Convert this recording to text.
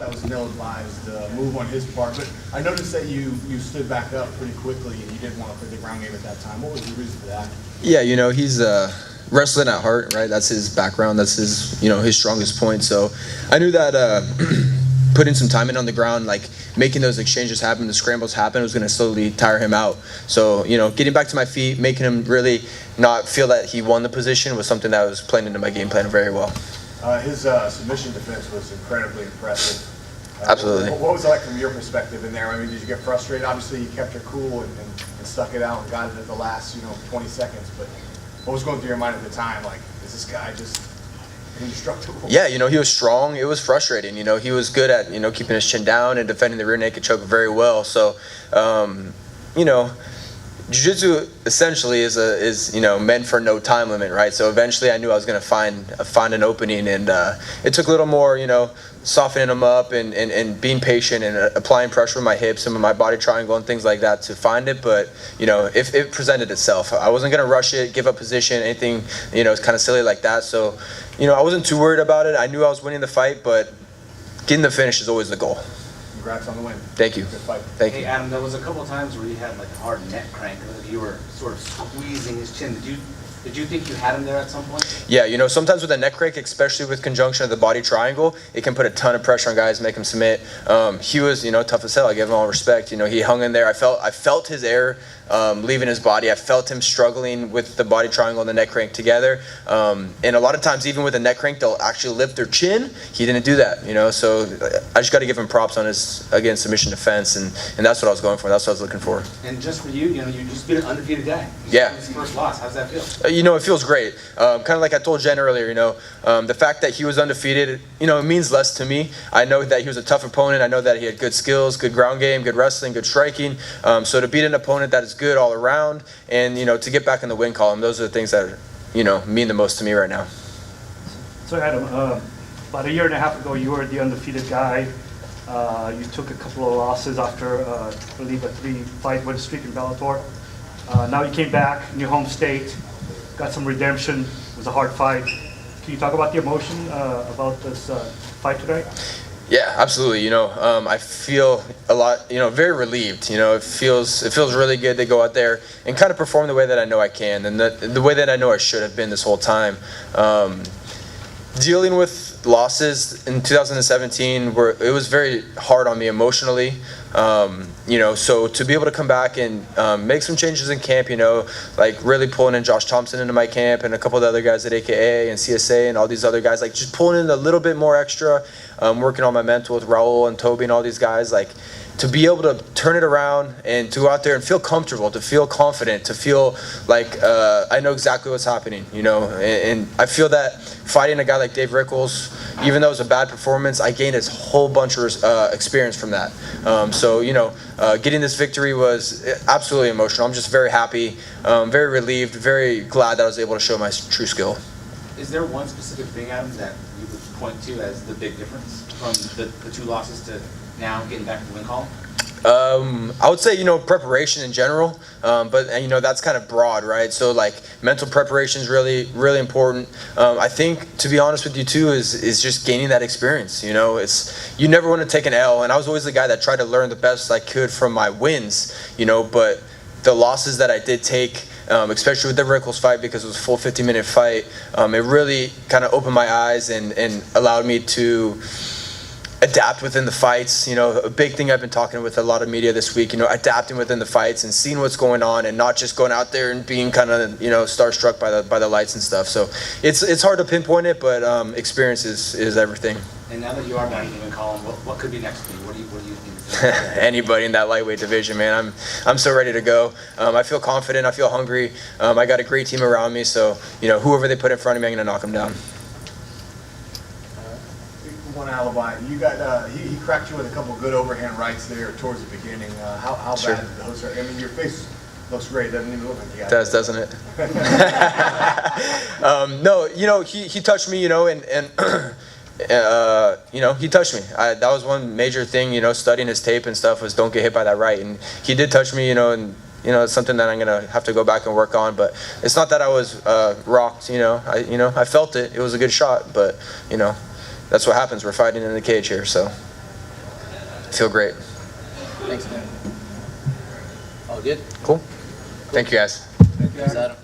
that was an ill-advised move on his part, but I noticed that you stood back up pretty quickly and you didn't want to play the ground game at that time. What was the reason for that? Yeah, he's wrestling at heart, right? That's his background. That's his strongest point. So I knew that putting some time in on the ground, like making those exchanges happen, the scrambles happen, was going to slowly tire him out. So, getting back to my feet, making him really not feel that he won the position was something that was playing into my game plan very well. His submission defense was incredibly impressive. Absolutely. What was it like from your perspective in there? I mean, did you get frustrated? Obviously, you kept your cool and stuck it out and got it at the last, 20 seconds. But what was going through your mind at the time? Like, is this guy just indestructible? Yeah, he was strong. It was frustrating. He was good at, keeping his chin down and defending the rear naked choke very well. So, jiu-jitsu essentially is meant for no time limit, right? So eventually I knew I was going to find an opening, and it took a little more, softening them up and being patient and applying pressure with my hips and with my body triangle and things like that to find it. But, if it presented itself, I wasn't going to rush it, give up position, anything, it's kind of silly like that. So, I wasn't too worried about it. I knew I was winning the fight, but getting the finish is always the goal. Congrats on the win. Thank you. Good fight. Thank you. Hey, Adam, there was a couple times where you had like a hard neck crank. You were sort of squeezing his chin. Did you think you had him there at some point? Yeah, sometimes with a neck crank, especially with conjunction of the body triangle, it can put a ton of pressure on guys, make them submit. He was, tough as hell. I give him all respect. He hung in there. I felt his air leaving his body. I felt him struggling with the body triangle and the neck crank together. And a lot of times, even with a neck crank, they'll actually lift their chin. He didn't do that, So I just got to give him props on his, again, submission defense, and that's what I was going for. That's what I was looking for. And just for you, you just beat an undefeated guy. Yeah. His first loss. How's that feel? It feels great. Kind of like I told Jen earlier, the fact that he was undefeated, it means less to me. I know that he was a tough opponent. I know that he had good skills, good ground game, good wrestling, good striking. So to beat an opponent that is good all around and, to get back in the win column, those are the things that, mean the most to me right now. So Adam, about a year and a half ago, you were the undefeated guy. You took a couple of losses after, I believe, a 3-fight win streak in Bellator. Now you came back, new home state, got some redemption. It was a hard fight. Can you talk about the emotion about this fight tonight? Yeah, absolutely. I feel a lot, very relieved. It feels really good to go out there and kind of perform the way that I know I can and the way that I know I should have been this whole time. Dealing with losses in 2017, it was very hard on me emotionally. So to be able to come back and make some changes in camp, like really pulling in Josh Thompson into my camp and a couple of the other guys at AKA and CSA and all these other guys, like just pulling in a little bit more extra, working on my mental with Raul and Toby and all these guys, like to be able to turn it around and to go out there and feel comfortable, to feel confident, to feel like I know exactly what's happening, and I feel that fighting a guy like Dave Rickles, even though it was a bad performance, I gained a whole bunch of experience from that. Getting this victory was absolutely emotional. I'm just very happy, very relieved, very glad that I was able to show my true skill. Is there one specific thing, Adam, that you would point to as the big difference from the two losses to now getting back to the win column? I would say, preparation in general, but that's kind of broad, right? So like mental preparation is really, really important. I think, to be honest with you too, is just gaining that experience. You never want to take an L, and I was always the guy that tried to learn the best I could from my wins, but the losses that I did take, especially with the Rickles fight, because it was a full 50-minute fight, it really kind of opened my eyes and allowed me to adapt within the fights. A big thing I've been talking with a lot of media this week, adapting within the fights and seeing what's going on and not just going out there and being kind of, starstruck by the lights and stuff. So it's hard to pinpoint it, but experience is everything. And now that you are back in the win column, what could be next for you? What do you think? Anybody in that lightweight division, man. I'm so ready to go. I feel confident. I feel hungry. I got a great team around me. So, whoever they put in front of me, I'm going to knock them down. One alibi. You got he cracked you with a couple good overhand rights there towards the beginning. How Sure. bad did those hurt? I mean, your face looks great. It doesn't even look like you got It does, doesn't it? No, he touched me, and he touched me. That was one major thing, studying his tape and stuff, was don't get hit by that right. And he did touch me, and it's something that I'm gonna have to go back and work on. But it's not that I was rocked, I felt it. It was a good shot, but that's what happens. We're fighting in the cage here, so. feel great. Thanks, man. All good? Cool. Thank you, guys. Thanks, Adam.